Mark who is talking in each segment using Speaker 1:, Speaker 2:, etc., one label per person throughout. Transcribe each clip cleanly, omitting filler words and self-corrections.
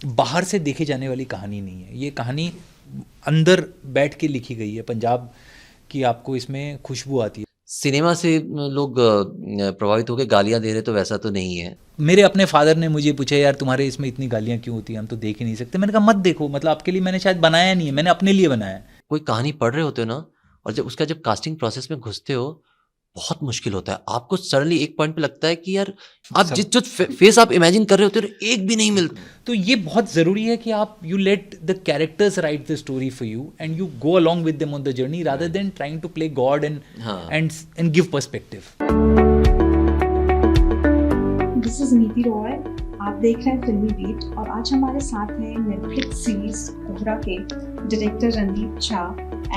Speaker 1: बाहर से देखे जाने वाली कहानी नहीं है। ये कहानी अंदर बैठ के लिखी गई है, पंजाब की आपको इसमें खुशबू आती है।
Speaker 2: सिनेमा से लोग प्रभावित होकर गालियां दे रहे, तो वैसा तो नहीं है।
Speaker 1: मेरे अपने फादर ने मुझे पूछा, यार तुम्हारे इसमें इतनी गालियाँ क्यों होती हैं, हम तो देख ही नहीं सकते। मैंने कहा मत देखो, मतलब आपके लिए मैंने शायद बनाया नहीं है, मैंने अपने लिए बनाया है।
Speaker 2: कोई कहानी पढ़ रहे होते हो ना, और जब कास्टिंग प्रोसेस में घुसते हो, बहुत मुश्किल होता है। आपको सडनली एक पॉइंट पे लगता है कि यार आप जो फेस आप इमेजिन कर रहे होते हो, एक भी नहीं मिलता।
Speaker 1: तो ये बहुत ज़रूरी है कि आप you let the characters write the story for you and you go along with them on the journey rather than trying to play God and give perspective.
Speaker 3: This is Neeti Roy, आप देख रहे हैं फिल्मी बीट और आज हमारे साथ हैं नेटफ्लिक्स सीरीज कोहरा के director Randeep Jha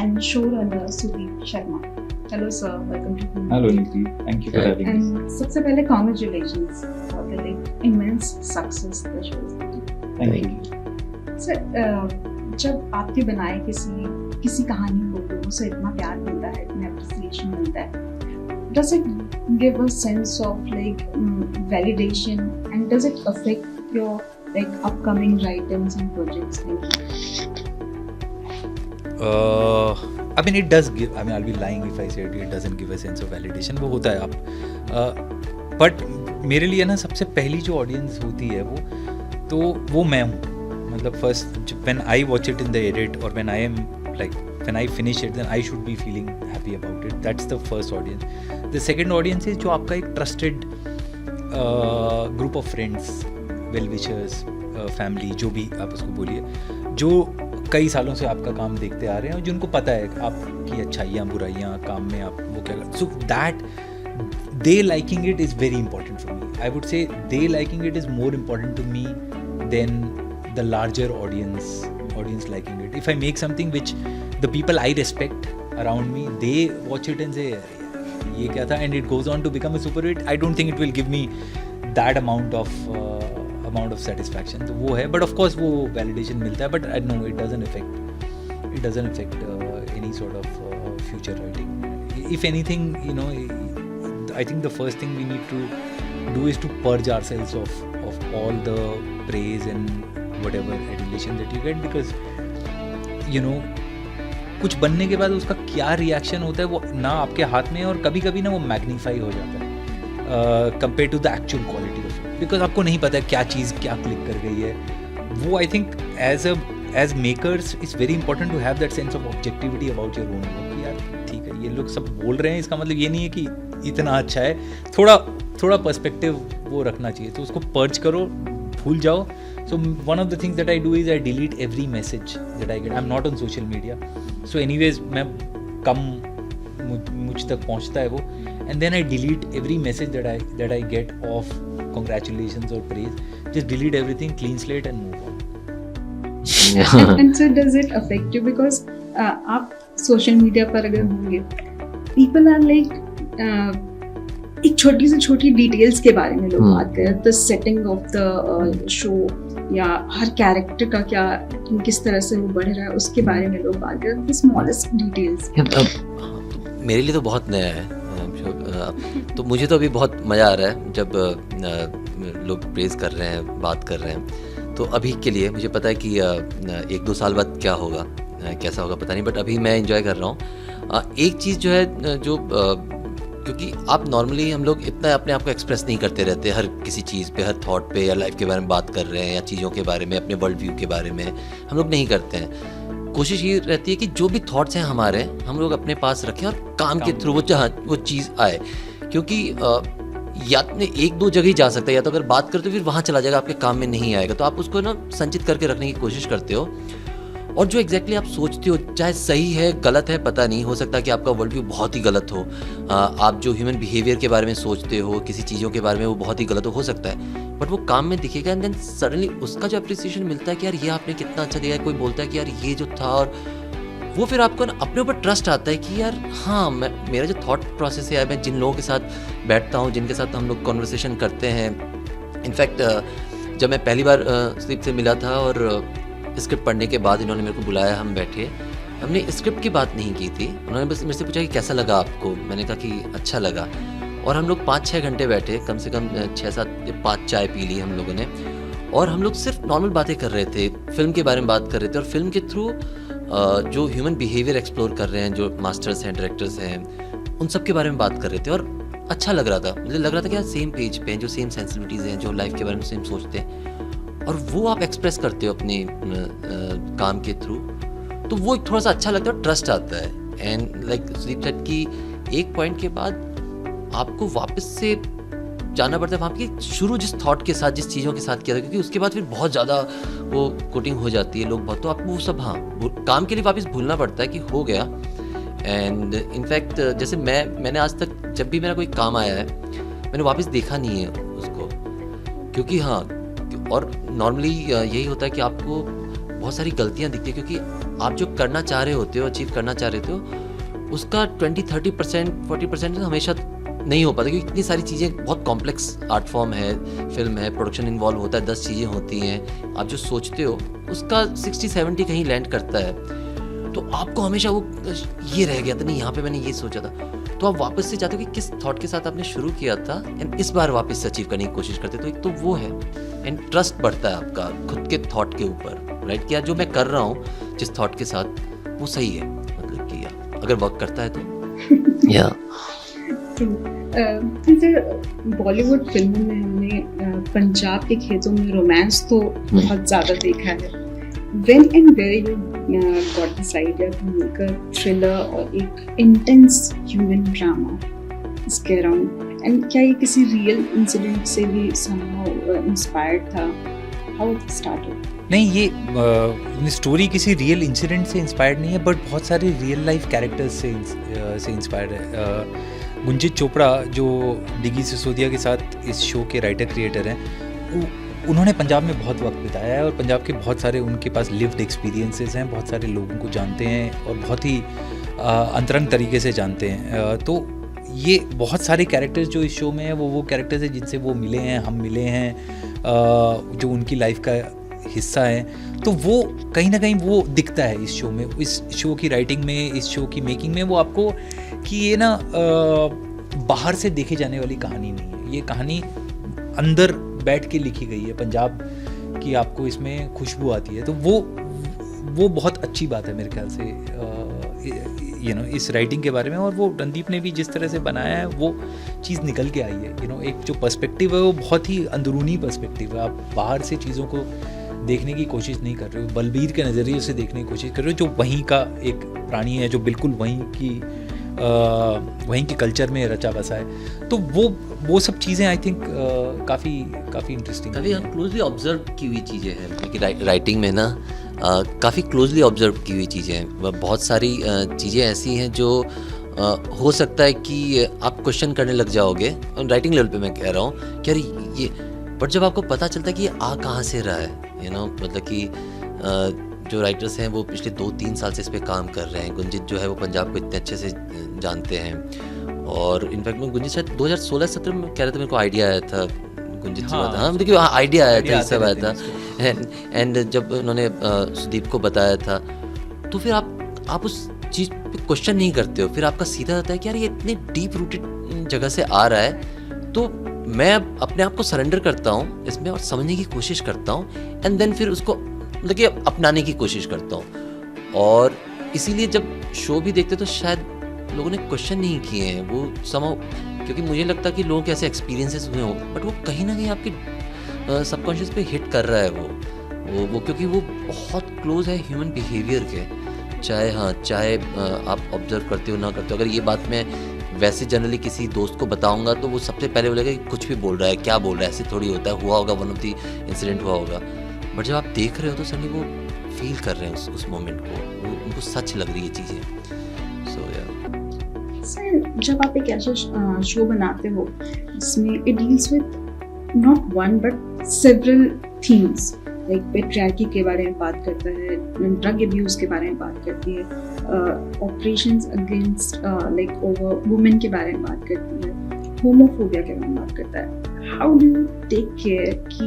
Speaker 3: and show runner Sudip Sharma. Hello sir, welcome to Filmy.
Speaker 4: Hello Neeti, thank you for having us.
Speaker 3: And सबसे पहले congratulations for the like immense success the show is getting.
Speaker 4: Thank you
Speaker 3: sir, जब आपके बनाए किसी कहानी को लोगों से इतना प्यार मिलता है, इतना एप्रिसिएशन मिलता है, does it give a sense of like validation, and does it affect your like upcoming writings and projects?
Speaker 1: I mean it does give, I mean I'll be lying if I said it doesn't give a sense of validation, वो होता है आप but मेरे लिए ना सबसे पहली जो ऑडियंस होती है वो मैं हूँ। मतलब first when I watch it in the edit or when I am like when I finish it, then I should be feeling happy about it. That's the first audience. The second audience is जो आपका एक trusted group of friends, well wishers, family, जो भी आप उसको बोलिए, जो कई सालों से आपका काम देखते आ रहे हैं और जिनको पता है आपकी अच्छाइयाँ बुराइयाँ काम में आप वो क्या कर, so that they liking it is very important for me. I would say they liking it is more important to me than the larger audience liking it. If I make something which the people I respect around me, they watch it and say ये क्या था, and it goes on to become a super hit, I don't think it will give me that amount of satisfaction. तो वो है, but of course वो validation मिलता है, but I know it doesn't affect any sort of future writing. If anything, you know, I think the first thing we need to do is to purge ourselves of all the praise and whatever adulation that you get, because you know कुछ बनने के बाद उसका क्या reaction होता है वो ना आपके हाथ में है, और कभी कभी ना वो मैग्नीफाई हो जाता है compare to the actual quality of it, because आपको नहीं पता क्या चीज़ क्या क्लिक कर गई है। वो I think as makers it's very important to have that sense of objectivity about your own work. यार ठीक है, ये लोग सब बोल रहे हैं, इसका मतलब ये नहीं है कि इतना अच्छा है, थोड़ा पर्सपेक्टिव वो रखना चाहिए। तो उसको पर्च करो, भूल जाओ। So one of the things that I do is I delete every message that I get. I'm not on social media, so anyways मैं कम मुझ तक पहुँचता है वो, and then I delete every message that I get of congratulations or praise. Just delete everything, clean slate and move on.
Speaker 3: and so does it affect you, because आप social media पर अगर होंगे, people are like एक छोटी से छोटी details के बारे में लोग बात करें, the setting of the show या हर कैरेक्टर का क्या किस तरह से वो बढ़ रहा है उसके बारे में लोग बात करें, द स्मॉलेस्ट डिटेल्स।
Speaker 2: मेरे लिए तो बहुत नया है, तो मुझे तो अभी बहुत मज़ा आ रहा है जब लोग प्रेज कर रहे हैं, बात कर रहे हैं। तो अभी के लिए मुझे पता है कि 1-2 साल बाद क्या होगा, कैसा होगा पता नहीं, बट अभी मैं एंजॉय कर रहा हूँ। एक चीज़ जो है जो क्योंकि आप नॉर्मली हम लोग इतना अपने आप को एक्सप्रेस नहीं करते रहते हर किसी चीज़ पे, हर थॉट पे या लाइफ के बारे में बात कर रहे हैं या चीज़ों के बारे में, अपने वर्ल्ड व्यू के बारे में हम लोग नहीं करते हैं। कोशिश ये रहती है कि जो भी थॉट्स हैं हमारे, हम लोग अपने पास रखें और काम के थ्रू वो चीज़ आए। क्योंकि या तो 1-2 जगह ही जा सकता है, या तो अगर बात करते हो फिर वहाँ चला जाएगा, आपके काम में नहीं आएगा। तो आप उसको ना संचित करके रखने की कोशिश करते हो, और जो एग्जैक्टली आप सोचते हो, चाहे सही है गलत है पता नहीं, हो सकता है कि आपका वर्ल्ड व्यू बहुत ही गलत हो। आप जो ह्यूमन बिहेवियर के बारे में सोचते हो, किसी चीज़ों के बारे में, वो बहुत ही गलत हो सकता है, बट वो काम में दिखेगा, एंड देन सडनली उसका जो अप्रिसिएशन मिलता है कि यार ये आपने कितना अच्छा दिया है, कोई बोलता है कि यार ये जो था, और वो फिर आपको ना अपने ऊपर ट्रस्ट आता है कि यार हाँ, मेरा जो थॉट प्रोसेस है, मैं जिन लोगों के साथ बैठता हूँ, जिनके साथ हम लोग कॉन्वर्सेशन करते हैं। इनफैक्ट जब मैं पहली बार स्लीप से मिला था और स्क्रिप्ट पढ़ने के बाद इन्होंने मेरे को बुलाया, हम बैठे, हमने स्क्रिप्ट की बात नहीं की थी, उन्होंने बस मेरे से पूछा कि कैसा लगा आपको, मैंने कहा कि अच्छा लगा, और हम लोग 5-6 घंटे बैठे, कम से कम 6-7 5 चाय पी ली हम लोगों ने, और हम लोग सिर्फ नॉर्मल बातें कर रहे थे, फिल्म के बारे में बात कर रहे थे, और फिल्म के थ्रू जो ह्यूमन बिहेवियर एक्सप्लोर कर रहे हैं, जो मास्टर्स हैं, डायरेक्टर्स हैं, उन सब के बारे में बात कर रहे थे। और अच्छा लग रहा था, मुझे लग रहा था कि यार सेम पेज पे हैं, जो सेम सेंसिटिविटीज़ हैं, जो लाइफ के बारे में सेम सोचते हैं, और वो आप एक्सप्रेस करते हो अपने काम के थ्रू, तो वो एक थोड़ा सा अच्छा लगता है, ट्रस्ट आता है। एंड लाइक सुदीप सेड कि एक पॉइंट के बाद आपको वापस से जाना पड़ता है वहाँ की शुरू जिस थॉट के साथ, जिस चीज़ों के साथ किया था, क्योंकि उसके बाद फिर बहुत ज़्यादा वो कोटिंग हो जाती है, लोग बहुत, तो आपको वो सब काम के लिए वापस भूलना पड़ता है कि हो गया। एंड इनफैक्ट जैसे मैंने आज तक जब भी मेरा कोई काम आया है, मैंने वापस देखा नहीं है उसको, क्योंकि और नॉर्मली यही होता है कि आपको बहुत सारी गलतियाँ दिखती है, क्योंकि आप जो करना चाह रहे होते हो, अचीव करना चाह रहे हो, उसका 20-30% 40% हमेशा नहीं हो पाता, क्योंकि इतनी सारी चीज़ें, बहुत कॉम्प्लेक्स आर्ट फॉर्म है, फिल्म है, प्रोडक्शन इन्वॉल्व होता है, 10 चीज़ें होती हैं, आप जो सोचते हो उसका 60-70 कहीं लैंड करता है, तो आपको हमेशा वो ये रह गया था, नहीं यहाँ पे मैंने ये सोचा था, तो आप वापस से चाहते हो कि किस थॉट के साथ आपने शुरू किया था, एंड इस बार वापस से अचीव करने की कोशिश करते, तो एक तो वो है, एंड ट्रस्ट बढ़ता है आपका खुद के थॉट के ऊपर, राइट, क्या जो मैं कर रहा हूँ जिस थॉट के साथ वो सही है, मतलब कि अगर वर्क करता है तो या
Speaker 3: बॉलीवुड फिल्मों में हमने पंजाब के खेतों में रोमांस तो बहुत ज़्यादा देखा है। When and where you got this idea to make a thriller और एक intense human drama इसके around, and क्या ये किसी real incident से भी somehow inspired था? How it started?
Speaker 1: नहीं, ये स्टोरी किसी रियल इंसिडेंट से इंस्पायर्ड नहीं है, बट बहुत सारे रियल लाइफ कैरेक्टर्स से इंस्पायर्ड है। गुंजित चोपड़ा जो डिगी सिसोदिया के साथ इस शो के राइटर क्रिएटर हैं, उन्होंने पंजाब में बहुत वक्त बिताया है, और पंजाब के बहुत सारे उनके पास लिव्ड एक्सपीरियंसेस हैं, बहुत सारे लोगों को जानते हैं और बहुत ही अंतरंग तरीके से जानते हैं। तो ये बहुत सारे कैरेक्टर्स जो इस शो में हैं, वो कैरेक्टर्स हैं जिनसे वो मिले हैं, हम मिले हैं, जो उनकी लाइफ का हिस्सा है, तो वो कहीं ना कहीं वो दिखता है इस शो में, इस शो की राइटिंग में, इस शो की मेकिंग में। वो आपको कि ये ना बाहर से देखे जाने वाली कहानी नहीं है, ये कहानी अंदर बैठ के लिखी गई है, पंजाब की आपको इसमें खुशबू आती है, तो वो बहुत अच्छी बात है मेरे ख्याल से इस राइटिंग के बारे में। और वो रणदीप ने भी जिस तरह से बनाया है, वो चीज़ निकल के आई है। एक जो पर्सपेक्टिव है वो बहुत ही अंदरूनी पर्सपेक्टिव है, आप बाहर से चीज़ों को देखने की कोशिश नहीं कर रहे हो, बलबीर के नज़रिए से देखने की कोशिश कर रहे हो, जो वहीं का एक प्राणी है, जो बिल्कुल वहीं के कल्चर में रचा बसा है। तो वो सब चीज़ें आई थिंक काफ़ी इंटरेस्टिंग,
Speaker 2: काफ़ी क्लोजली ऑब्जर्व की हुई चीज़ें हैं, क्योंकि राइटिंग में ना काफ़ी क्लोजली ऑब्जर्व की हुई चीज़ें हैं। बहुत सारी चीज़ें ऐसी हैं जो हो सकता है कि आप क्वेश्चन करने लग जाओगे, राइटिंग लेवल पे मैं कह रहा हूँ कि यार ये, बट जब आपको पता चलता है कि ये आ कहाँ से रहा है, मतलब कि जो राइटर्स हैं वो पिछले 2-3 साल से इस पर काम कर रहे हैं। गुंजित जो है वो पंजाब को इतने अच्छे से जानते हैं, और इन्फैक्ट मैं गुंजित शायद 2016-17 में कह रहे थे, मेरे को आइडिया आया था गुंजित से बात, हाँ देखिए आइडिया आया था, सब आया था, एंड जब उन्होंने सुदीप को बताया था, तो फिर आप उस चीज़ पे क्वेश्चन नहीं करते हो, फिर आपका सीधा आता है कि यार ये इतने डीप रूटेड जगह से आ रहा है, तो मैं अपने आप को सरेंडर करता हूँ इसमें और समझने की कोशिश करता हूँ, एंड देन फिर उसको मतलब कि अपनाने की कोशिश करता हूँ। और इसीलिए जब शो भी देखते तो शायद लोगों ने क्वेश्चन नहीं किए हैं वो समाउ, क्योंकि मुझे लगता है कि लोगों के ऐसे एक्सपीरियंसेस हुए हो, बट वो कहीं ना कहीं आपके सबकॉन्शियस पे हिट कर रहा है वो क्योंकि वो बहुत क्लोज है ह्यूमन बिहेवियर के, चाहे आप ऑब्जर्व करते हो ना करते हो। अगर ये बात मैं वैसे जनरली किसी दोस्त को बताऊंगा तो वो सबसे पहले बोलेगा कि कुछ भी बोल रहा है, क्या बोल रहा है, ऐसे थोड़ी होता है, हुआ होगा, वन ऑफ द इंसिडेंट हुआ होगा, बट जब आप देख रहे हो तो सडनली वो फील कर रहे हैं उस मोमेंट को, उनको सच लग रही है चीज़ें। सो
Speaker 3: सर, जब आप एक ऐसा शो बनाते हो जिसमें it deals with not one but several themes, like patriarchy के बारे में बात करता है, ड्रग अब्यूज के बारे में बात करती है, operations against like over women के बारे में बात करती है, होमोफोबिया के बारे में बात करता है, how do you take care कि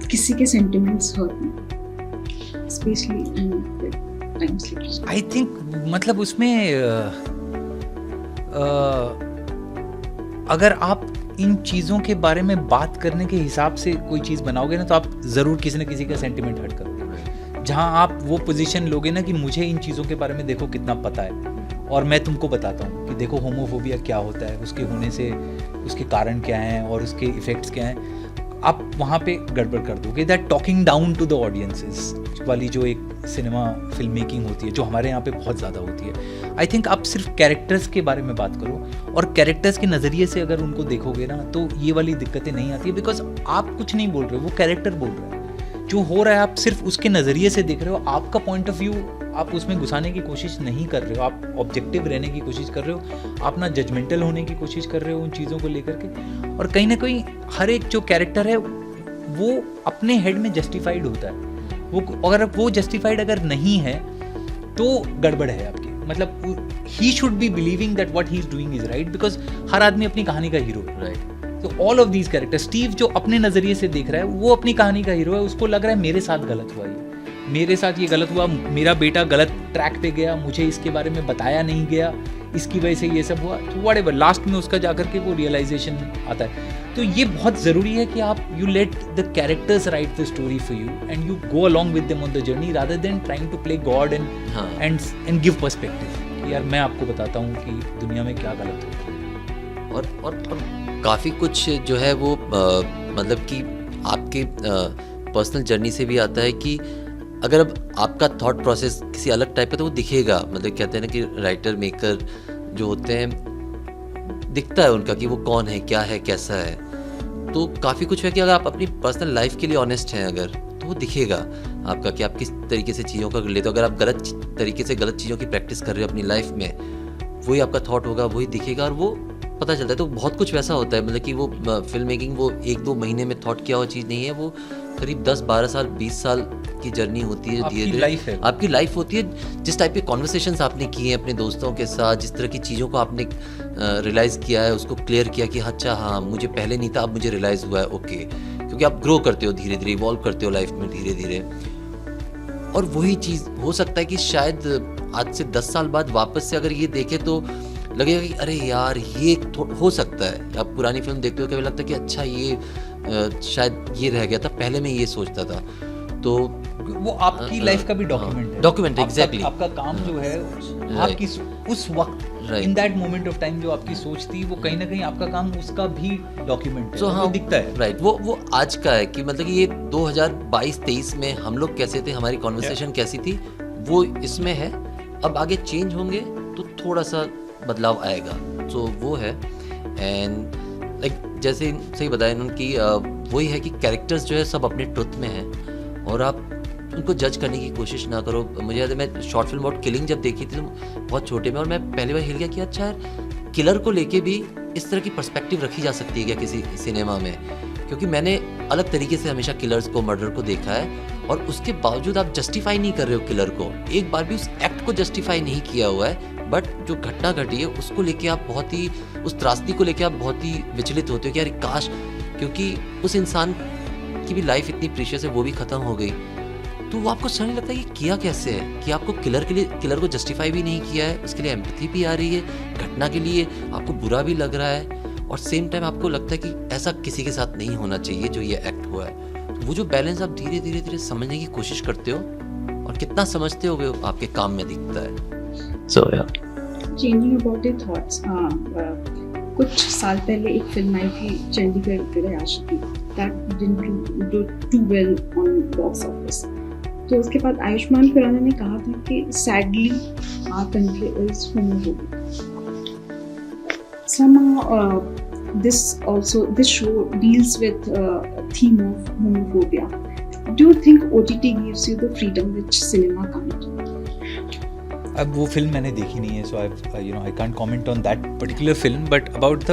Speaker 3: किसी के सेंटिमेंट्स हर्ट नहीं, specially in times like this?
Speaker 1: I think मतलब उसमें अगर आप इन चीज़ों के बारे में बात करने के हिसाब से कोई चीज़ बनाओगे ना, तो आप ज़रूर किसी न किसी का सेंटिमेंट हर्ट करोगे। जहाँ आप वो पोजीशन लोगे ना कि मुझे इन चीज़ों के बारे में देखो कितना पता है, और मैं तुमको बताता हूँ कि देखो होमोफोबिया क्या होता है, उसके होने से उसके कारण क्या हैं और उसके इफ़ेक्ट्स क्या हैं, आप वहाँ पे गड़बड़ कर दोगे। That talking down to the audiences वाली जो एक सिनेमा फिल्म मेकिंग होती है, जो हमारे यहाँ पे बहुत ज़्यादा होती है। आई थिंक आप सिर्फ कैरेक्टर्स के बारे में बात करो और कैरेक्टर्स के नज़रिए से अगर उनको देखोगे ना, तो ये वाली दिक्कतें नहीं आती है, बिकॉज आप कुछ नहीं बोल रहे हो, वो कैरेक्टर बोल रहा है। जो हो रहा है आप सिर्फ उसके नज़रिए से देख रहे हो, आपका पॉइंट ऑफ व्यू आप उसमें घुसाने की कोशिश नहीं कर रहे हो, आप ऑब्जेक्टिव रहने की कोशिश कर रहे हो, आप ना जजमेंटल होने की कोशिश कर रहे हो उन चीज़ों को लेकर के। और कहीं ना कहीं हर एक जो कैरेक्टर है वो अपने हेड में जस्टिफाइड होता है। वो अगर वो जस्टिफाइड अगर नहीं है तो गड़बड़ है आपकी, मतलब he should be believing that what he is doing is right, because हर आदमी अपनी कहानी का हीरो है, राइट। तो all of these character, Steve जो अपने नज़रिए से देख रहा है वो अपनी कहानी का हीरो है, उसको लग रहा है मेरे साथ गलत हुआ, मेरे साथ ये गलत हुआ, मेरा बेटा गलत ट्रैक पे गया, मुझे इसके बारे में बताया नहीं गया, इसकी वजह से ये सब हुआ, तो व्हाटएवर, लास्ट में उसका जाकर के वो रियलाइजेशन आता है। तो ये बहुत ज़रूरी है कि आप you let the characters write the story for you and you go along with them on the journey rather than trying to play God and give perspective. यार मैं आपको बताता हूँ कि दुनिया में क्या गलत होता है।
Speaker 2: और काफ़ी कुछ जो है वो मतलब कि आपके पर्सनल जर्नी से भी आता है कि अगर अब आपका थॉट प्रोसेस किसी अलग टाइप का तो वो दिखेगा, मतलब कहते हैं ना कि राइटर मेकर जो होते हैं दिखता है उनका कि वो कौन है, क्या है, कैसा है। तो काफ़ी कुछ है कि अगर आप अपनी पर्सनल लाइफ के लिए ऑनेस्ट हैं अगर, तो वो दिखेगा आपका कि आप किस तरीके से चीज़ों का कर लेते हो। अगर आप गलत तरीके से गलत चीज़ों की प्रैक्टिस कर रहे हो अपनी लाइफ में, वही आपका थॉट होगा, वही दिखेगा और वो पता चलता है। तो बहुत कुछ वैसा होता है, मतलब कि वो फिल्म मेकिंग वो 1-2 महीने में थॉट किया हुआ चीज़ नहीं है, वो करीब 10-12 साल 20 साल की जर्नी होती है। धीरे-धीरे आपकी लाइफ होती है। जिस टाइप के कॉन्वर्सेशंस आपने किए हैं अपने दोस्तों के साथ, जिस तरह की चीज़ों को आपने रियलाइज़ किया है, उसको क्लियर किया कि अच्छा हाँ मुझे पहले नहीं था, अब मुझे रियलाइज़ हुआ है, ओके। क्योंकि आप ग्रो करते हो धीरे-धीरे, इवॉल्व करते हो लाइफ में धीरे-धीरे। और वही चीज़ हो सकता है कि शायद आज से 10 साल बाद वापस से अगर ये देखें तो लगेगा कि अरे यार ये हो सकता है। आप पुरानी फिल्म देखते हो कभी लगता है कि अच्छा ये शायद ये रह गया था, पहले मैं ये सोचता था। तो
Speaker 1: वो आपकी लाइफ का भी डॉक्यूमेंट है।
Speaker 2: Document exactly.
Speaker 1: आपका काम जो है आपकी उस वक्त in that moment of time जो आपकी सोच थी, वो कहीं ना कहीं आपका काम उसका भी डॉक्यूमेंट है।
Speaker 2: तो हाँ,
Speaker 1: दिखता है,
Speaker 2: राइट। वो आज का है कि मतलब कि ये 2022-23 में हम लोग कैसे थे, हमारी कॉन्वर्सेशन कैसी थी, वो इसमें है। अब आगे चेंज होंगे तो थोड़ा सा बदलाव आएगा, तो वो है। एंड लाइक जैसे सही बताया इन्होंने कि वही है कि कैरेक्टर्स जो है सब अपने ट्रुथ में हैं और आप उनको जज करने की कोशिश ना करो। मुझे याद है मैं शॉर्ट फिल्म अबाउट किलिंग जब देखी थी तो बहुत छोटे में, और मैं पहली बार हिल गया कि अच्छा यार किलर को लेके भी इस तरह की पर्सपेक्टिव रखी जा सकती है क्या किसी सिनेमा में। क्योंकि मैंने अलग तरीके से हमेशा किलर्स को, मर्डर को देखा है, और उसके बावजूद आप जस्टिफाई नहीं कर रहे हो किलर को, एक बार भी उस एक्ट को जस्टिफाई नहीं किया हुआ है। बट जो घटना घटी है उसको लेके आप बहुत ही, उस त्रासदी को लेके आप बहुत ही विचलित होते हो कि यार काश, क्योंकि उस इंसान की भी लाइफ इतनी प्रीशियस है, वो भी ख़त्म हो गई। तो वो आपको समझ लगता है कि किया कैसे है, कि आपको किलर को जस्टिफाई भी नहीं किया है, उसके लिए एम्पैथी भी आ रही है, घटना के लिए आपको बुरा भी लग रहा है, और सेम टाइम आपको लगता है कि ऐसा किसी के साथ नहीं होना चाहिए जो ये एक्ट हुआ है। तो वो जो बैलेंस आप धीरे धीरे धीरे समझने की कोशिश करते हो, और कितना समझते हो वो आपके काम में दिखता है। So yeah.
Speaker 3: Changing about your thoughts. कुछ साल पहले एक फिल्म आई थी चंडीगढ़ तेरे आशिकी, that didn't do too well on box office. तो उसके बाद आयुष्मान खुराना ने कहा था कि sadly our country is homophobic. Somehow this show deals with a theme of homophobia. Do you think OTT gives you the freedom which cinema can't?
Speaker 1: अब वो film मैंने देखी नहीं है, so I can't comment on that particular film, but about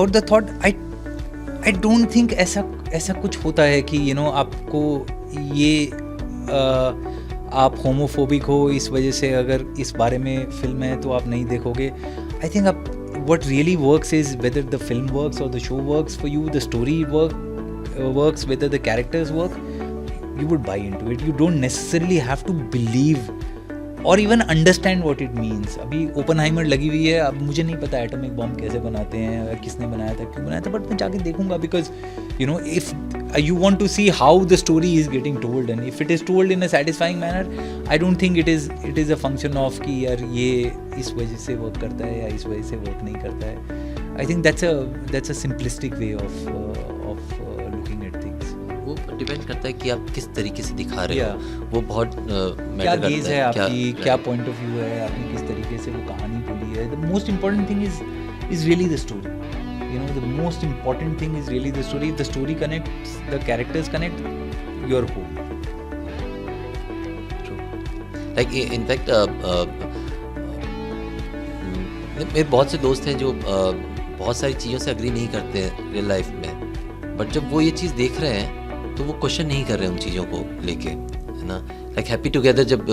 Speaker 1: the thought, I don't think ऐसा कुछ होता है कि आपको ये आप होमोफोबिक हो इस वजह से अगर इस बारे में फिल्म है तो आप नहीं देखोगे। आई थिंक आप what really works is whether the film works or the show works for you, the story works, whether the characters work, you would buy into it. You don't necessarily have to believe और even understand what it means. अभी Oppenheimer लगी हुई है, अब मुझे नहीं पता atomic bomb कैसे बनाते हैं, किसने बनाया था, क्यों बनाया था, बट मैं जाके देखूंगा, because you know if you want to see how the story is getting told, and if it is told in a satisfying manner, I don't think it is a function of कि यार ये इस वजह से work करता है या इस वजह से वर्क नहीं करता है। I think that's a simplistic way of looking at things.
Speaker 2: वो डिपेंड करता है कि आप किस तरीके से दिखा रहे
Speaker 1: Yeah.
Speaker 2: हो, वो बहुत
Speaker 1: क्या
Speaker 2: मैटर
Speaker 1: गेज
Speaker 2: करता
Speaker 1: है आपकी, क्या
Speaker 2: right.
Speaker 1: पॉइंट ऑफ व्यू है, आपने किस तरीके से वो कहानी बोली है। The most important thing is really the story, you know, the most important thing is really the story. The story connects, the characters connect, your whole.
Speaker 2: Like in fact मेरे बहुत से दोस्त हैं जो बहुत सारी चीज़ों से एग्री नहीं करते हैं रियल लाइफ में, बट जब वो ये चीज़ देख रहे हैं तो वो क्वेश्चन नहीं कर रहे उन चीज़ों को लेके, है ना। लाइक हैप्पी टुगेदर जब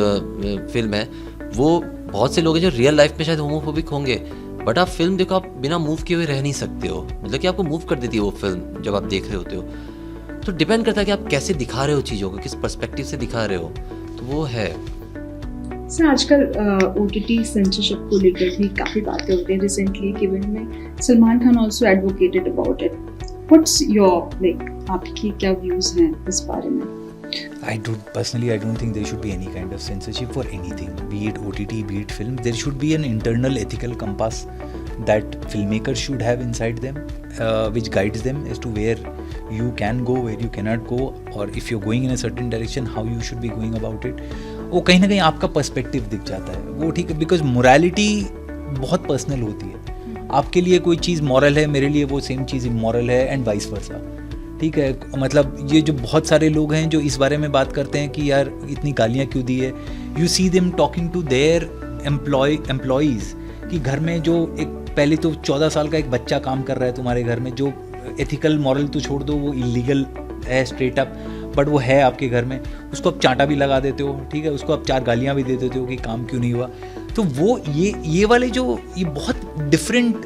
Speaker 2: फिल्म है, वो बहुत से लोग हैं जो रियल लाइफ में शायद होमोफोबिक होंगे, बट आप फिल्म देखो, आप बिना मूव किए हुए रह नहीं सकते हो, मतलब कि आपको मूव कर देती है वो फिल्म जब आप देख रहे होते हो। तो डिपेंड करता है कि आप कैसे दिखा रहे हो चीज़ों को, किस पर्सपेक्टिव से दिखा रहे हो, तो वो है।
Speaker 3: सर आजकल OTT सेंसरशिप को लेकर भी काफ़ी बातें होती हैं। रिसेंटली एक इवेंट में Salman Khan also advocated about it. What's your like, आपकी क्या व्यूज़ हैं इस बारे में?
Speaker 1: I don't think there should be any kind of censorship for anything, be it OTT, be it film. There should be an internal ethical compass that filmmakers should have inside them, which guides them as to where you can go, where you cannot go, or if you're going in a certain direction, how you should be going about it. वो कहीं ना कहीं आपका perspective दिख जाता है, वो ठीक है, बिकॉज मोरालिटी बहुत पर्सनल होती है। आपके लिए कोई चीज़ मॉरल है, मेरे लिए वो सेम चीज़ इमोरल है, एंड वाइस वर्सा, ठीक है। मतलब ये जो बहुत सारे लोग हैं जो इस बारे में बात करते हैं कि यार इतनी गालियाँ क्यों दी है, you see them talking to their employees, कि घर में जो एक पहले तो 14 साल का एक बच्चा काम कर रहा है तुम्हारे घर में, जो एथिकल मॉरल तो छोड़ दो, वो इलीगल है स्ट्रेट अप, बट वो है आपके घर में, उसको आप चांटा भी लगा देते हो, ठीक है, उसको आप 4 गालियाँ भी दे देते हो कि काम क्यों नहीं हुआ। तो वो ये वाले जो ये बहुत डिफरेंट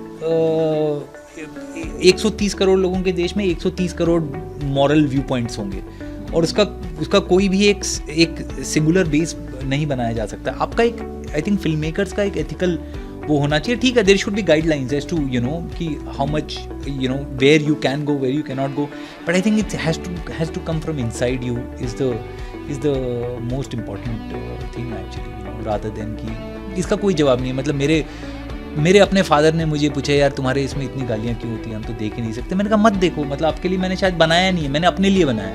Speaker 1: 130 करोड़ लोगों के देश में 130 करोड़ मॉरल व्यू पॉइंट्स होंगे, और उसका कोई भी एक सिंगुलर बेस नहीं बनाया जा सकता। आपका एक, आई थिंक फिल्म मेकर्स का एक एथिकल वो होना चाहिए, ठीक है, there should be guidelines as to you know कि how much you know where you can go, where you can not go, but I think it has to come from inside you is the most important thing actually, you know, rather than कि इसका कोई जवाब नहीं है। मतलब मेरे अपने father ने मुझे पूछा, यार तुम्हारे इसमें इतनी गालियाँ क्यों होती हैं, हम तो देख ही नहीं सकते। मैंने कहा मत देखो, मतलब आपके लिए मैंने शायद बनाया नहीं है, मैंने अपने लिए बनाया,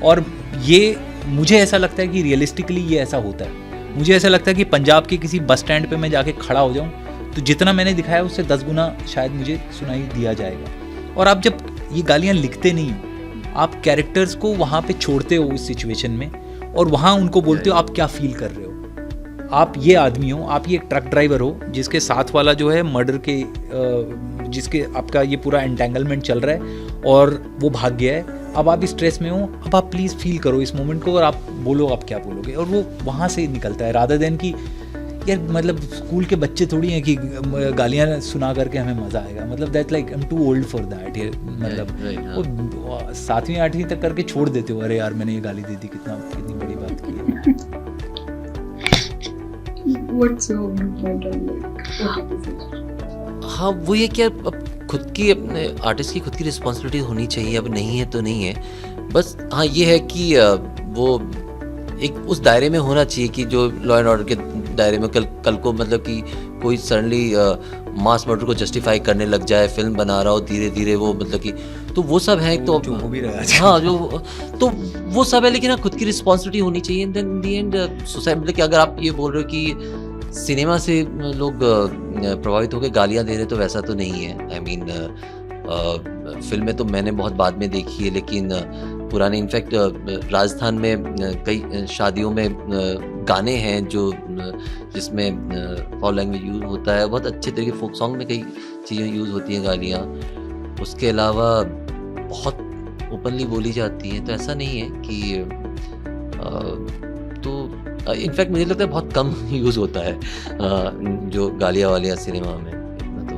Speaker 1: और ये मुझे ऐसा लगता है कि रियलिस्टिकली ये ऐसा होता है। मुझे ऐसा लगता है कि पंजाब के किसी बस स्टैंड पे मैं जाके खड़ा हो जाऊँ तो जितना मैंने दिखाया उससे 10 गुना शायद मुझे सुनाई दिया जाएगा। और आप जब ये गालियाँ लिखते नहीं हो, आप कैरेक्टर्स को वहाँ पे छोड़ते हो उस सिचुएशन में, और वहाँ उनको बोलते हो आप क्या फील कर रहे हो। आप ये आदमी हो, आप ये ट्रक ड्राइवर हो जिसके साथ वाला जो है मर्डर के जिसके आपका ये पूरा एंटेंगलमेंट चल रहा है और वो भाग गया है, अब आप स्ट्रेस में हो, अब आप प्लीज़ फील करो इस मोमेंट को और आप बोलो आप क्या बोलोगे, और वो वहाँ से निकलता है, रादर देन कि यार मतलब स्कूल के बच्चे थोड़ी हैं कि गालियाँ सुना करके हमें मज़ा आएगा। मतलब that like I am too old for that. मतलब वो 7वीं 8वीं तक करके छोड़ देते हो, अरे यार मैंने ये गाली दे दी, कितनी बड़ी बात की है।
Speaker 3: What's your viewpoint on like?
Speaker 2: हाँ वो ये कि अब खुद की अपने आर्टिस्ट की खुद की रिस्पॉन्सिबिलिटी होनी चाहिए, अब नहीं है तो नहीं है। बस हाँ ये है कि वो एक उस दायरे में होना चाहिए कि जो लॉ एंड ऑर्डर के दायरे में कल को मतलब कि कोई सडनली मास मर्डर को जस्टिफाई करने लग जाए, फिल्म बना रहा हो धीरे धीरे वो, मतलब कि तो वो सब है, तो
Speaker 1: जो हो भी रहा है
Speaker 2: हाँ जो तो वो सब है, लेकिन हाँ खुद की रिस्पॉन्सिबिलिटी होनी चाहिए। Then in the end society, मतलब कि अगर आप ये बोल रहे हो कि सिनेमा से लोग प्रभावित होकर गालियाँ दे रहे, तो वैसा तो नहीं है। आई मीन फिल्में तो मैंने बहुत बाद में देखी है, लेकिन पुराने इनफैक्ट राजस्थान में कई शादियों में गाने हैं जो जिसमें फॉल लैंग्वेज यूज़ होता है, बहुत अच्छे तरीके फोक सॉन्ग में कई चीज़ें यूज़ होती हैं गालियाँ। उसके अलावा बहुत ओपनली बोली जाती हैं, तो ऐसा नहीं है कि तो इनफैक्ट मुझे लगता है बहुत कम यूज़ होता है जो गालियाँ वालियाँ सिनेमा में इतना तो,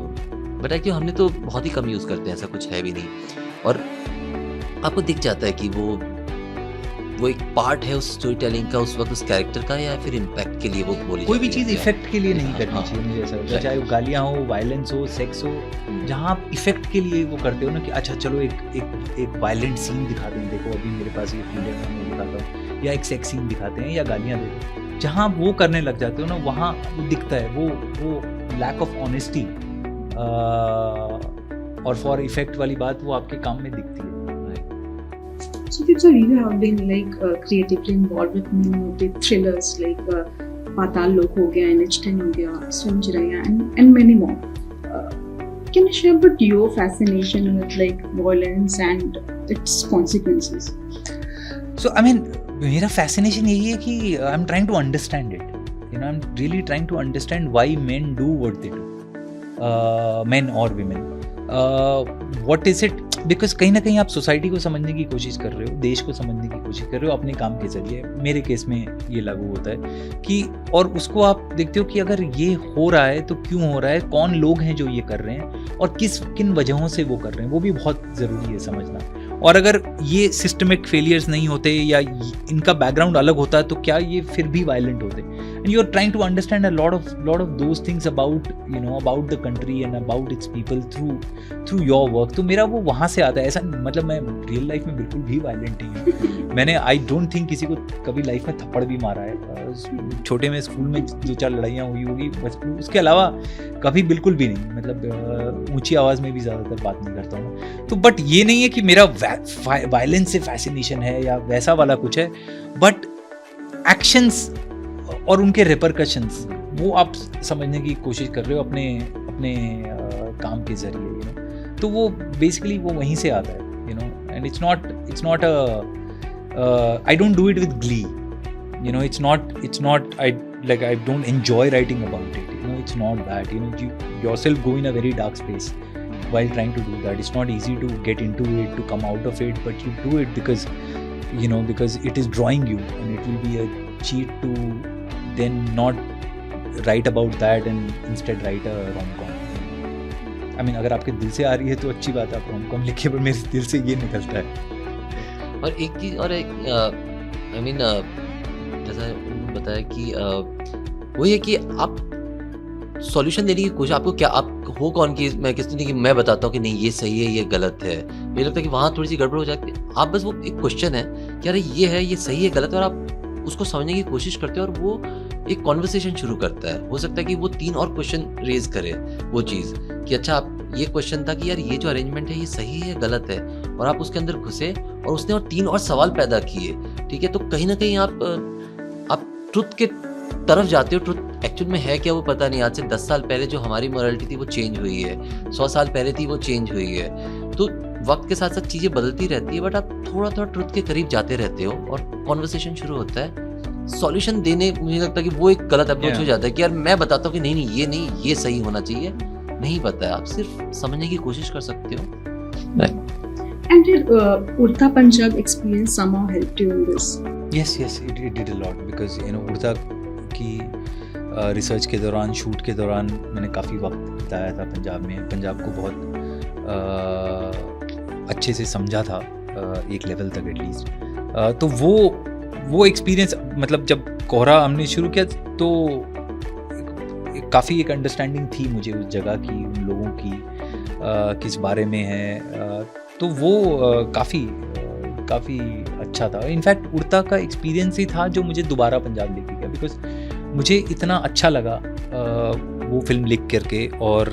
Speaker 2: बट एक्चुअली हमने तो बहुत ही कम यूज़ करते हैं, ऐसा कुछ है भी नहीं। और आपको दिख जाता है कि वो वो एक पार्ट है उस स्टोरी टेलिंग का उस वक्त उस कैरेक्टर का, या फिर इम्पैक्ट के लिए वो बोली
Speaker 1: कोई भी
Speaker 2: जाती है?
Speaker 1: चीज़ इफेक्ट के लिए नहीं करनी
Speaker 2: हाँ,
Speaker 1: चाहिए, मुझे ऐसा लगता है।
Speaker 2: right.
Speaker 1: चाहे वो गालियाँ हो, वायलेंस हो, सेक्स हो, जहाँ आप इफेक्ट के लिए वो करते हो ना कि अच्छा चलो एक वायलेंट सीन दिखाते हैं, देखो अभी मेरे पास ये वीडियो में मैं दिखाता हूँ, या एक सेक्स सीन दिखाते हैं या गालियाँ देते हैं, जहाँ आप वो करने लग जाते हो ना, वहाँ वो दिखता है वो लैक ऑफ ऑनेस्टी और फॉर इफेक्ट वाली बात वो आपके काम में दिखती है।
Speaker 3: So Deep sir, you have been like creatively involved with many of the thrillers like Patal Lok हो गया, NH10 हो गया, Swam Chiraiya and many more. Can you share about your fascination with like violence and its consequences?
Speaker 1: So I mean, मेरा fascination यही है कि I'm trying to understand it. You know, I'm really trying to understand why men do what they do, men or women. What is it? Because कहीं ना कहीं आप society को समझने की कोशिश कर रहे हो, देश को समझने की कोशिश कर रहे हो अपने काम के जरिए। मेरे केस में ये लागू होता है कि, और उसको आप देखते हो कि अगर ये हो रहा है तो क्यों हो रहा है, कौन लोग हैं जो ये कर रहे हैं और किन वजहों से वो कर रहे हैं, वो भी बहुत ज़रूरी है समझना। और अगर ये सिस्टमिक फेलियर्स नहीं होते या इनका बैकग्राउंड अलग होता है तो क्या ये फिर भी वायलेंट होते? And you are trying to understand a lot of those things about about the country and about its people through your work. तो मेरा वो वहाँ से आता है। ऐसा मतलब मैं रियल लाइफ में बिल्कुल भी वायलेंट नहीं हूँ। मैंने आई डोंट थिंक किसी को कभी लाइफ में थप्पड़ भी मारा है। छोटे में स्कूल में 2-4 लड़ाइयाँ हुई होगी, उसके अलावा कभी बिल्कुल भी नहीं। मतलब ऊंची आवाज़ में भी ज़्यादातर बात नहीं करता हूँ। तो बट ये नहीं है कि मेरा वायलेंस से फैसिनेशन है या वैसा वाला कुछ है, बट एक्शंस और उनके रिपरकशंस वो आप समझने की कोशिश कर रहे हो अपने काम के जरिए। तो वो बेसिकली वो वहीं से आता है। And it's not I don't do it with Glee. It's not I don't enjoy writing about it. It's not that. You yourself go in a very dark space while trying to do that. It's not easy to get into it, to come out of it, but you do it because it is drawing you, and it will be a cheat to then not write about that and instead write a rom-com. I mean, अगर आपके दिल से आ रही है तो अच्छी बात है, आप rom-com लिखिए, पर मेरे दिल से ये निकलता है।
Speaker 2: और एक चीज़ और एक जैसा उन्होंने बताया कि वो ये कि आप सॉल्यूशन देने की कोशिश, आपको क्या, आप हो कौन कि मैं किसी नहीं कि मैं बताता हूँ कि नहीं ये सही है ये गलत है। मुझे लगता है कि वहाँ थोड़ी सी गड़बड़ हो जाती है। आप बस वो एक क्वेश्चन है कि अरे ये है, ये सही है गलत है, और आप उसको समझने की कोशिश करते हो और वो एक कॉन्वर्सेशन शुरू करता है। हो सकता है कि वो 3 और क्वेश्चन रेज करे वो चीज़ कि अच्छा आप ये क्वेश्चन था कि यार ये जो अरेंजमेंट है ये सही है गलत है, और आप उसके अंदर घुसे और उसने और 3 और सवाल पैदा किए। ठीक है, तो कहीं ना कहीं आप ट्रुथ के तरफ जाते हो। ट्रुथ एक्चुअल में है क्या वो पता नहीं। आज से 10 साल पहले जो हमारी मोरालिटी थी वो चेंज हुई है, 100 साल पहले थी वो चेंज हुई है। तो वक्त के साथ साथ चीज़ें बदलती रहती है, बट आप थोड़ा थोड़ा ट्रुथ के करीब जाते रहते हो और कॉन्वर्सेशन शुरू होता है। सॉल्यूशन देने मुझे लगता है कि वो एक गलत अप्रोच हो जाता है कि यार मैं बताता हूँ कि नहीं ये नहीं, ये सही होना चाहिए। नहीं पता है, आप सिर्फ समझने की कोशिश कर सकते हो।
Speaker 3: And did Urta Punjab experience somehow helped you in this?
Speaker 1: Yes, it did a lot because उड़ता की रिसर्च के दौरान, शूट के दौरान मैंने काफ़ी वक्त बिताया था पंजाब में। पंजाब को बहुत अच्छे से समझा था एक लेवल तक एटलीस्ट। तो वो एक्सपीरियंस, मतलब जब कोहरा हमने शुरू किया तो काफ़ी एक अंडरस्टैंडिंग थी मुझे उस जगह की, उन लोगों की किस बारे में है। तो वो काफ़ी अच्छा था। इनफैक्ट उड़ता का एक्सपीरियंस ही था जो मुझे दोबारा पंजाब लेके गया, बिकॉज मुझे इतना अच्छा लगा वो फिल्म लिख करके और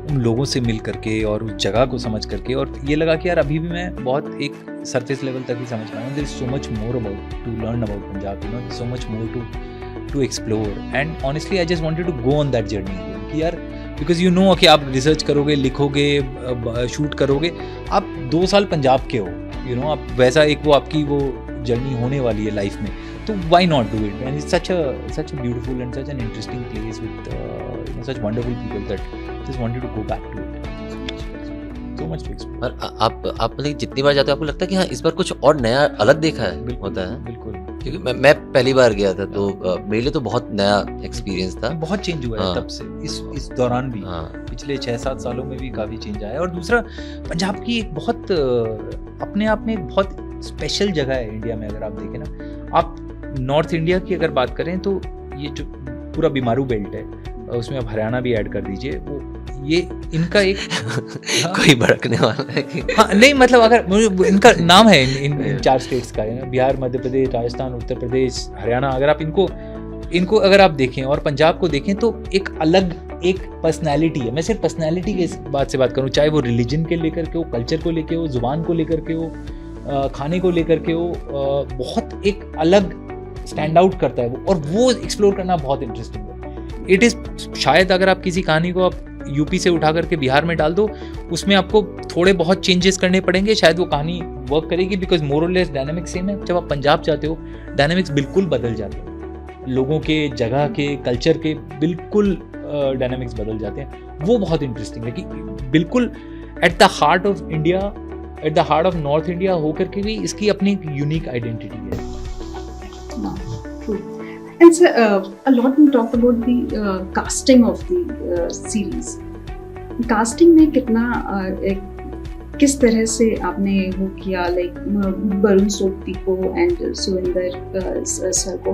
Speaker 1: उन लोगों से मिल करके और उस जगह को समझ करके, और ये लगा कि यार अभी भी मैं बहुत एक सरफेस लेवल तक ही समझ पाया हूँ। There is so much more about to learn about Punjab, so much more to explore. And honestly I just wanted to go on that journey कि यार, बिकॉज कि आप रिसर्च करोगे, लिखोगे, शूट करोगे, आप 2 साल पंजाब के हो, आप वैसा एक वो आपकी वो जर्नी होने वाली है लाइफ में, तो why not do it. And it's such a beautiful and such an interesting place with such wonderful people that just wanted to go back to it. So much to explore.
Speaker 2: और आप मतलब जितनी बार जाते हो आपको लगता है कि हाँ इस बार कुछ और नया अलग देखा है? होता है
Speaker 1: बिल्कुल,
Speaker 2: क्योंकि मैं पहली बार गया था तो मेरे लिए तो बहुत नया एक्सपीरियंस था।
Speaker 1: बहुत चेंज हुआ है तब से, इस दौरान भी। पिछले 6-7 सालों में भी काफ़ी चेंज आया है। और दूसरा, पंजाब की एक बहुत अपने आप में एक बहुत स्पेशल जगह है इंडिया में। अगर आप देखें ना, आप नॉर्थ इंडिया की अगर बात करें तो ये जो पूरा बीमारू बेल्ट है, उसमें आप हरियाणा भी ऐड कर दीजिए, वो ये इनका एक
Speaker 2: कोई भड़कने वाला है कि
Speaker 1: हाँ नहीं, मतलब अगर इनका नाम है इन 4 स्टेट्स का, बिहार, मध्य प्रदेश, राजस्थान, उत्तर प्रदेश, हरियाणा, अगर आप इनको अगर आप देखें और पंजाब को देखें तो एक अलग एक पर्सनैलिटी है। मैं सिर्फ पर्सनैलिटी के इस बात से बात करूँ, चाहे वो रिलीजन के लेकर के हो, कल्चर को लेकर हो, जुबान को लेकर के हो, खाने को लेकर के हो, बहुत एक अलग स्टैंड आउट करता है वो, और वो एक्सप्लोर करना बहुत इंटरेस्टिंग है। इट इज़ शायद अगर आप किसी कहानी को आप यूपी से उठा करके बिहार में डाल दो, उसमें आपको थोड़े बहुत चेंजेस करने पड़ेंगे, शायद वो कहानी वर्क करेगी, बिकॉज मोर और लेस डायनामिक्स सेम है। जब आप पंजाब जाते हो डायनामिक्स बिल्कुल बदल जाते हैं, लोगों के, जगह के, कल्चर के बिल्कुल डायनामिक्स बदल जाते हैं। वो बहुत इंटरेस्टिंग है कि बिल्कुल at the heart of India, at the heart of north India होकर के भी इसकी अपनी एक यूनिक आइडेंटिटी है।
Speaker 3: True. And sir, a lot we talked about the casting of the series. Casting में कितना किस तरह से आपने वो किया, लाइक वरुण सोपती को एंड सुविंदर सर को,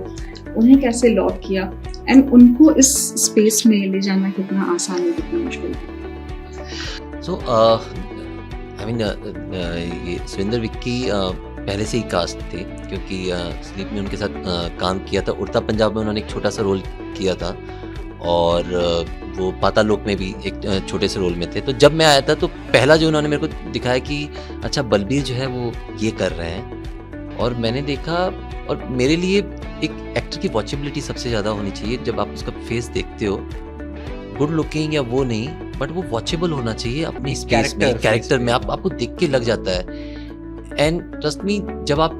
Speaker 3: उन्हें कैसे लॉक किया एंड उनको इस स्पेस में ले जाना कितना आसान है, कितना मुश्किल है?
Speaker 2: सो आई मीन ये सुविंदर विक्की पहले से ही कास्ट थे, क्योंकि स्लीप में उनके साथ काम किया था। उड़ता पंजाब में उन्होंने एक छोटा सा रोल किया था, और वो पातालोक में भी एक छोटे से रोल में थे। तो जब मैं आया था तो पहला जो उन्होंने मेरे को दिखाया कि अच्छा बलबीर जो है वो ये कर रहे हैं, और मैंने देखा, और मेरे लिए एक एक्टर की वॉचेबिलिटी सबसे ज़्यादा होनी चाहिए। जब आप उसका फेस देखते हो, गुड लुकिंग या वो नहीं, बट वो वॉचेबल होना चाहिए अपनी स्पेस में, कैरेक्टर में, आपको देख के लग जाता है। एंड ट्रस्ट मी, जब आप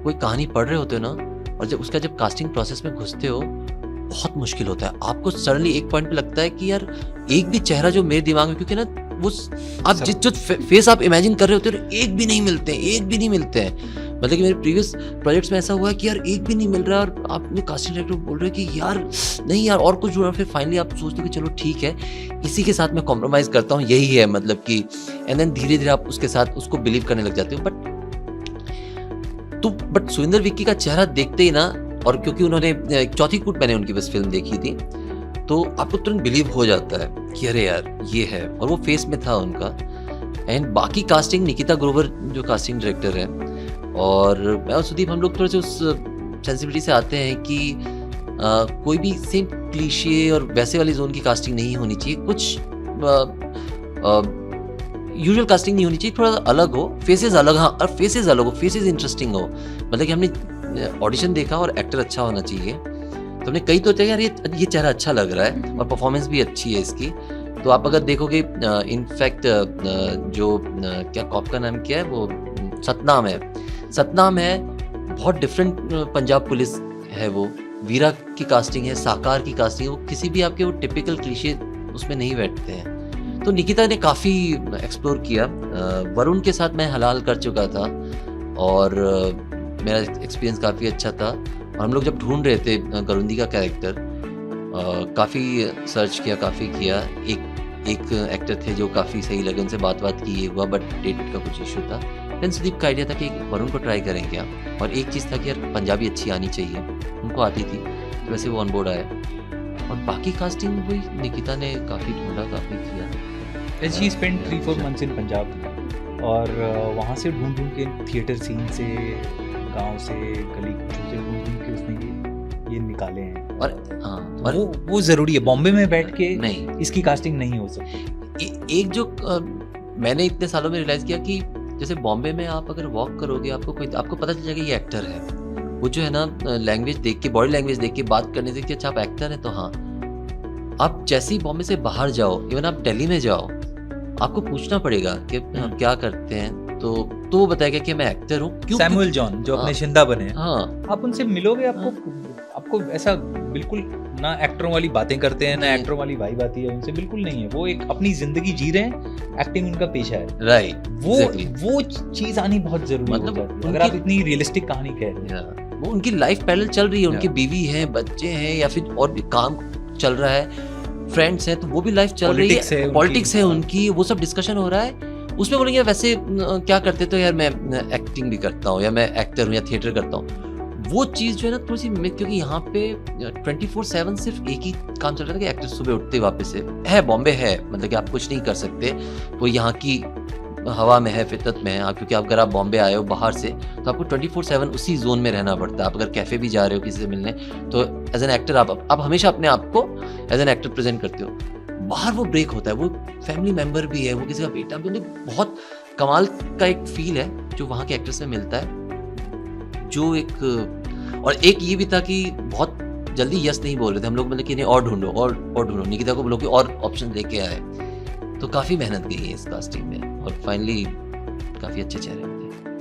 Speaker 2: कोई कहानी पढ़ रहे होते हो ना, और जब कास्टिंग प्रोसेस में घुसते हो, बहुत मुश्किल होता है। आपको सडनली एक पॉइंट पे लगता है कि यार एक भी चेहरा जो मेरे दिमाग में, क्योंकि ना वो आप जो फेस आप इमेजिन कर रहे होते हो, एक भी नहीं मिलते हैं। मतलब कि मेरे प्रीवियस प्रोजेक्ट्स में ऐसा हुआ है कि यार एक भी नहीं मिल रहा, और आपने कास्टिंग डायरेक्टर बोल रहे हैं कि यार नहीं यार और कुछ जुड़ा, फिर फाइनली आप सोचते हो कि चलो ठीक है, इसी के साथ मैं कॉम्प्रोमाइज़ करता हूँ, यही है मतलब कि, एंड देन धीरे धीरे आप उसके साथ उसको बिलीव करने लग जाते हो। बट सुविंदर विक्की का चेहरा देखते ही ना, और क्योंकि उन्होंने चौथी कूट मैंने उनकी बस फिल्म देखी थी, तो आपको तुरंत बिलीव हो जाता है कि अरे यार ये है, और वो फेस में था उनका। एंड बाकी कास्टिंग, निकिता ग्रोवर जो कास्टिंग डायरेक्टर है, और मैं और सुदीप, हम लोग थोड़े से उस सेंसिबिलिटी से आते हैं कि कोई भी सेम क्लीशे और वैसे वाली जोन की कास्टिंग नहीं होनी चाहिए, कुछ यूजुअल कास्टिंग नहीं होनी चाहिए, थोड़ा अलग हो, फेसेस अलग, हाँ, और फेसेस अलग हो, फेसेस इंटरेस्टिंग हो। मतलब कि हमने ऑडिशन देखा और एक्टर अच्छा होना चाहिए, तो हमने कई तो यार ये चेहरा अच्छा लग रहा है, और परफॉर्मेंस भी अच्छी है इसकी। तो आप अगर देखोगे, इनफैक्ट जो क्या कॉप का नाम क्या है, वो सतनाम है, बहुत डिफरेंट पंजाब पुलिस है वो, वीरा की कास्टिंग है, साकार की कास्टिंग है, वो किसी भी आपके वो टिपिकल क्लीशे उसमें नहीं बैठते हैं। तो निकिता ने काफ़ी एक्सप्लोर किया। वरुण के साथ मैं हलाल कर चुका था, और मेरा एक्सपीरियंस काफ़ी अच्छा था। और हम लोग जब ढूंढ रहे थे गरुंदी का कैरेक्टर, काफ़ी सर्च किया, काफ़ी किया। एक एक्टर थे जो काफ़ी सही लगे, उनसे बात की, ये हुआ, बट डेट का कुछ इशू था। देन सुदीप का आइडिया था कि वरुण को ट्राई करें क्या, और एक चीज़ था कि यार पंजाबी अच्छी आनी चाहिए, उनको आती थी, तो वैसे वो ऑन बोर्ड आया। और बाकी कास्टिंग हुई, निकिता ने काफ़ी ढूंढा, काफ़ी किया।
Speaker 1: शी स्पेंड 3-4 months इन पंजाब, और वहाँ से ढूंढ के थिएटर सीन से, गांव से, गली से ढूंढ के उसने ये निकाले हैं।
Speaker 2: और हाँ, और
Speaker 1: वो ज़रूरी है, बॉम्बे में बैठ के
Speaker 2: नहीं,
Speaker 1: इसकी कास्टिंग नहीं हो सकती।
Speaker 2: एक जो मैंने इतने सालों में रियलाइज़ किया कि जैसे बॉम्बे में आप अगर वॉक करोगे, आपको पता चल जाएगा ये एक्टर है। वो जो है ना, लैंग्वेज देख के, बॉडी लैंग्वेज देख के, बात करने से कि अच्छा आप एक्टर हैं, तो हाँ। आप जैसे ही बॉम्बे से बाहर जाओ, इवन आप दिल्ली में जाओ, आपको पूछना पड़ेगा कि हम क्या करते हैं, तो वो बताएगा कि मैं एक्टर हूँ।
Speaker 1: सैमुअल जॉन जो अपने शिंदा बने,
Speaker 2: हाँ,
Speaker 1: आप उनसे मिलोगे, आपको ऐसा बिल्कुल ना एक्टरों वाली बातें करते हैं, ना एक्टरों वाली वाइब आती है उनसे, बिल्कुल नहीं है। वो एक अपनी जिंदगी जी रहे हैं, एक्टिंग उनका पेशा है,
Speaker 2: राइट।
Speaker 1: वो चीज आनी बहुत जरूरी है, मतलब अगर आप इतनी रियलिस्टिक कहानी कह रहे हैं।
Speaker 2: वो उनकी लाइफ पैरेलल चल रही है, उनकी बीवी है, बच्चे हैं, या फिर और भी काम चल रहा है, फ्रेंड्स हैं, तो वो भी लाइफ चल रही है, पॉलिटिक्स है उनकी, वो सब डिस्कशन हो रहा है, उसमें बोलेंगे वैसे क्या करते, तो यार मैं एक्टिंग भी करता हूँ या मैं एक्टर हूँ या थिएटर करता हूँ। वो चीज़ जो है ना थोड़ी सी क्योंकि यहाँ पे 24/7 सिर्फ एक ही काम चल रहा था कि एक्टर सुबह उठते वापस से है, बॉम्बे है, मतलब कि आप कुछ नहीं कर सकते, वो यहाँ की हवा में है, फितरत में है। आप क्योंकि अगर आप बॉम्बे आए हो बाहर से तो आपको 24/7 उसी जोन में रहना पड़ता है। आप अगर कैफ़े भी जा रहे हो किसी से मिलने तो एज एन एक्टर आप हमेशा अपने आप को एज एन एक्टर प्रेजेंट करते हो। बाहर वो ब्रेक होता है, वो फैमिली मेम्बर भी है, वो किसी का बेटा भी, बहुत कमाल का एक फील है जो वहाँ के एक्टर से मिलता है। जो और एक ये भी था कि बहुत जल्दी यस नहीं बोल रहे थे हम लोग, मतलब कि नहीं और ढूंढो और ढूंढो, निकिता को बोलो कि और ऑप्शन लेके आए। तो काफ़ी मेहनत गई है इस कास्टिंग में और फाइनली काफ़ी अच्छे चेहरे होते हैं।